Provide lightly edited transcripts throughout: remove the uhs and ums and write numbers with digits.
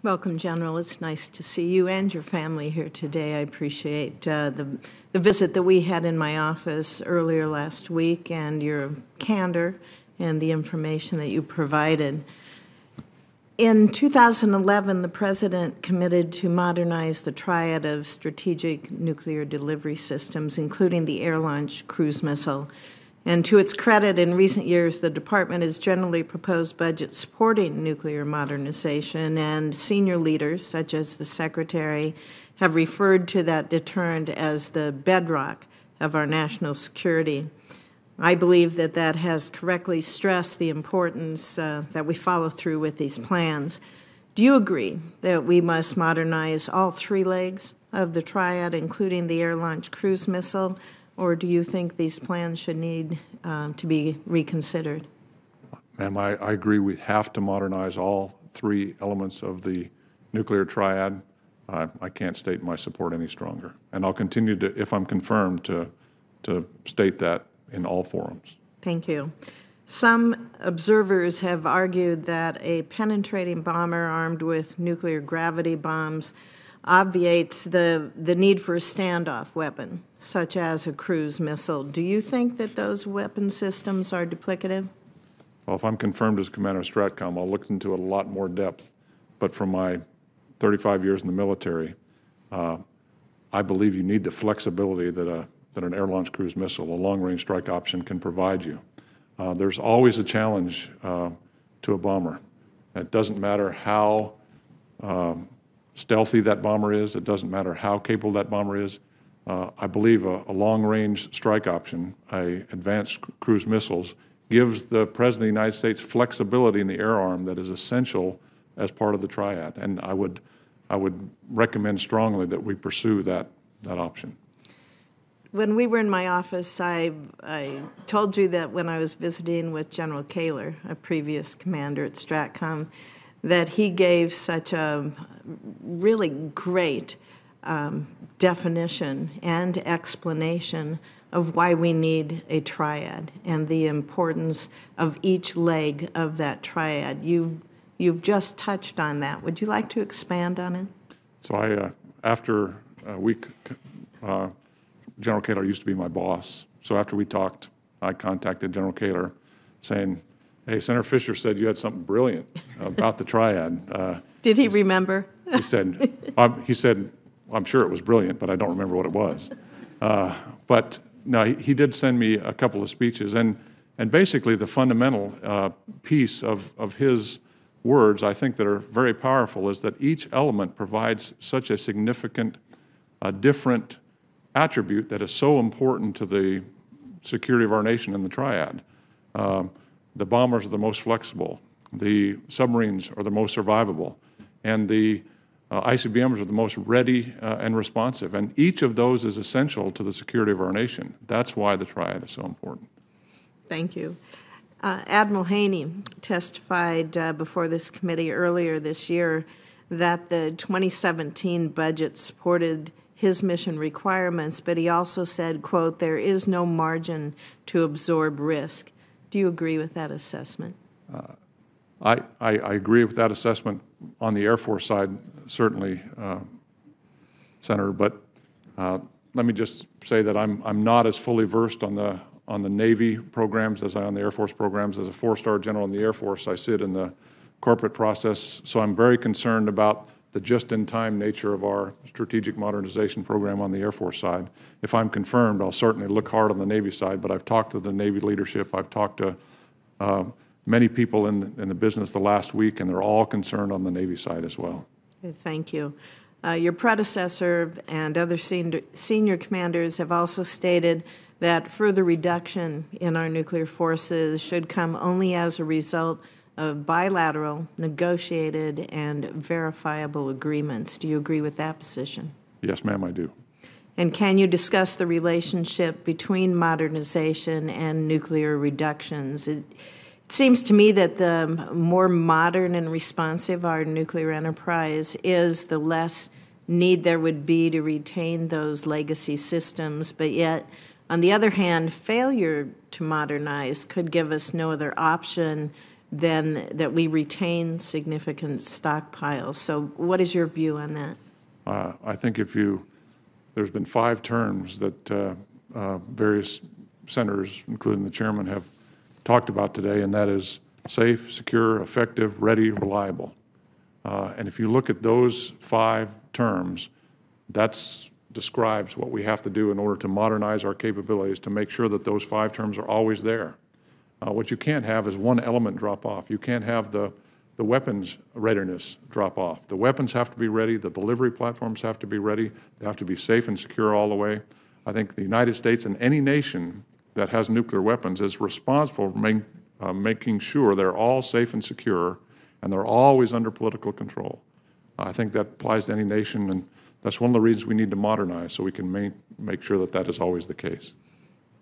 Welcome, General. It's nice to see you and your family here today. I appreciate the visit that we had in my office earlier last week and your candor and the information that you provided. In 2011, the President committed to modernize the triad of strategic nuclear delivery systems, including the air-launched cruise missile. And to its credit, in recent years, the Department has generally proposed budgets supporting nuclear modernization, and senior leaders, such as the Secretary, have referred to that deterrent as the bedrock of our national security. I believe that that has correctly stressed the importance that we follow through with these plans. Do you agree that we must modernize all three legs of the triad, including the air-launched cruise missile, or do you think these plans should need to be reconsidered? Ma'am, I agree we have to modernize all three elements of the nuclear triad. I can't state my support any stronger. And I'll continue to, if I'm confirmed, to state that in all forums. Thank you. Some observers have argued that a penetrating bomber armed with nuclear gravity bombs obviates the need for a standoff weapon, such as a cruise missile. Do you think that those weapon systems are duplicative? Well, if I'm confirmed as Commander of Stratcom, I'll look into it a lot more depth. But from my 35 years in the military, I believe you need the flexibility that an air-launched cruise missile, a long-range strike option, can provide you. There's always a challenge to a bomber. It doesn't matter how stealthy that bomber is. It doesn't matter how capable that bomber is. I believe a long-range strike option, advanced cruise missiles, gives the President of the United States flexibility in the air arm that is essential as part of the triad. And I would recommend strongly that we pursue that option. When we were in my office, I told you that when I was visiting with General Kaler, a previous commander at Stratcom, that he gave such a really great definition and explanation of why we need a triad and the importance of each leg of that triad. You've just touched on that. Would you like to expand on it? So after a week, General Kaler used to be my boss. So after we talked, I contacted General Kaler saying, hey, Senator Fischer said you had something brilliant about the triad. Did he remember? He said, I'm sure it was brilliant, but I don't remember what it was. But no, he did send me a couple of speeches. And basically the fundamental piece of his words, I think, that are very powerful is that each element provides such a significant, different attribute that is so important to the security of our nation in the triad. The bombers are the most flexible. The submarines are the most survivable. And the ICBMs are the most ready and responsive. And each of those is essential to the security of our nation. That's why the triad is so important. Thank you. Admiral Haney testified before this committee earlier this year that the 2017 budget supported his mission requirements, but he also said, quote, there is no margin to absorb risk. Do you agree with that assessment? I agree with that assessment on the Air Force side, certainly, Senator, but let me just say that I'm not as fully versed on the Navy programs as I am on the Air Force programs. As a four-star general in the Air Force, I sit in the corporate process, so I'm very concerned about the just-in-time nature of our strategic modernization program on the Air Force side. If I'm confirmed, I'll certainly look hard on the Navy side, but I've talked to the Navy leadership. I've talked to many people in the business the last week, and they're all concerned on the Navy side as well. Okay, thank you. Your predecessor and other senior commanders have also stated that further reduction in our nuclear forces should come only as a result of bilateral, negotiated, and verifiable agreements. Do you agree with that position? Yes, ma'am, I do. And can you discuss the relationship between modernization and nuclear reductions? It seems to me that the more modern and responsive our nuclear enterprise is, the less need there would be to retain those legacy systems. But yet, on the other hand, failure to modernize could give us no other option then that we retain significant stockpiles. So what is your view on that? I think there's been 5 terms that various senators, including the chairman, have talked about today, and that is safe, secure, effective, ready, reliable. And if you look at those 5 terms, that describes what we have to do in order to modernize our capabilities to make sure that those 5 terms are always there. What you can't have is one element drop off. You can't have the weapons readiness drop off. The weapons have to be ready. The delivery platforms have to be ready. They have to be safe and secure all the way. I think the United States and any nation that has nuclear weapons is responsible for making sure they're all safe and secure, and they're always under political control. I think that applies to any nation, and that's one of the reasons we need to modernize, so we can make sure that that is always the case.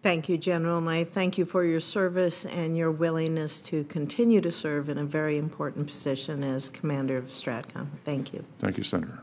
Thank you, General, and I thank you for your service and your willingness to continue to serve in a very important position as Commander of STRATCOM. Thank you. Thank you, Senator.